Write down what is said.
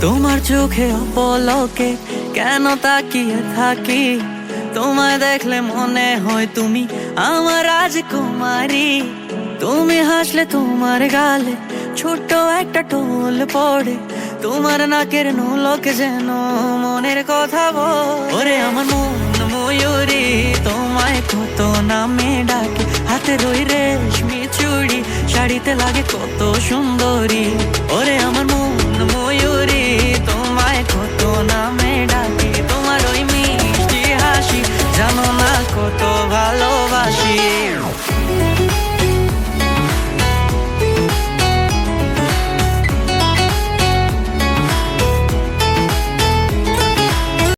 তোমার চোখে অপলকে কেন তাকিয়ে থাকি, তোমায় দেখলে মনে হয় তুমি আমার রাজকুমারী। তুমি হাসলে তোমার গালে ছোট্ট একটা টোল পড়ে, তোমার নাকের নোলকে যেন মনের কথা বলে। ওরে আমার মন ময়ূরী, তোমায় কত নামে ডাকে, হাতে রই রেশমি চুড়ি, শাড়িতে লাগে কত সুন্দরী। ওরে আমার মন ময়ূরী, তোমায় কত নামে